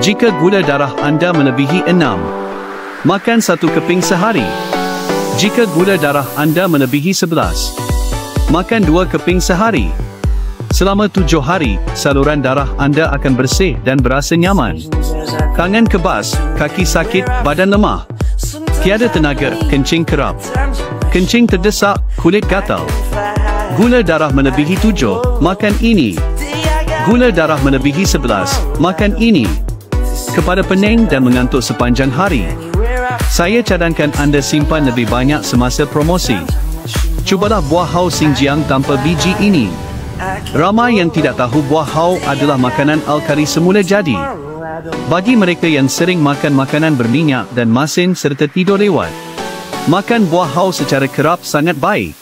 Jika gula darah anda melebihi 6, makan 1 keping sehari. Jika gula darah anda melebihi 11, makan 2 keping sehari. Selama 7 hari, saluran darah anda akan bersih dan berasa nyaman. Tangan kebas, kaki sakit, badan lemah, tiada tenaga, kencing kerap, kencing terdesak, kulit gatal. Gula darah melebihi 7, makan ini. Gula darah melebihi 11, makan ini. Kepala pening dan mengantuk sepanjang hari. Saya cadangkan anda simpan lebih banyak semasa promosi. Cubalah buah hau Xinjiang tanpa biji ini. Ramai yang tidak tahu buah hau adalah makanan alkali semula jadi. Bagi mereka yang sering makan makanan berminyak dan masin serta tidur lewat, makan buah hau secara kerap sangat baik.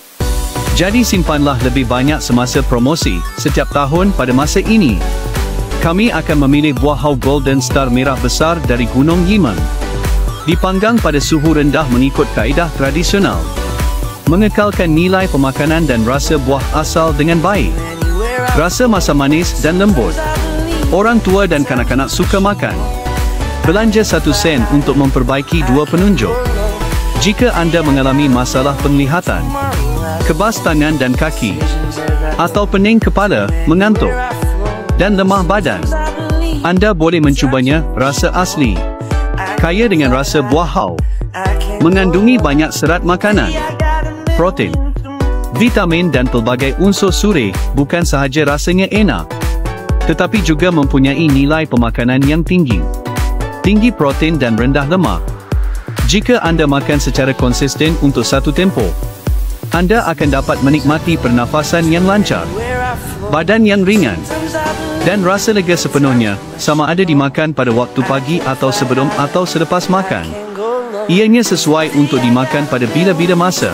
Jadi simpanlah lebih banyak semasa promosi setiap tahun pada masa ini. Kami akan memilih buah hau Golden Star merah besar dari Gunung Yimeng. Dipanggang pada suhu rendah mengikut kaedah tradisional. Mengekalkan nilai pemakanan dan rasa buah asal dengan baik. Rasa masam manis dan lembut. Orang tua dan kanak-kanak suka makan. Belanja 1 sen untuk memperbaiki 2 penunjuk. Jika anda mengalami masalah penglihatan, kebas tangan dan kaki, atau pening kepala, mengantuk, dan lemah badan, anda boleh mencubanya. Rasa asli, kaya dengan rasa buah hau, mengandungi banyak serat makanan, protein, vitamin dan pelbagai unsur surih. Bukan sahaja rasanya enak, tetapi juga mempunyai nilai pemakanan yang tinggi. Tinggi protein dan rendah lemak. Jika anda makan secara konsisten untuk satu tempoh, anda akan dapat menikmati pernafasan yang lancar, badan yang ringan, dan rasa lega sepenuhnya, sama ada dimakan pada waktu pagi atau sebelum atau selepas makan. Ianya sesuai untuk dimakan pada bila-bila masa.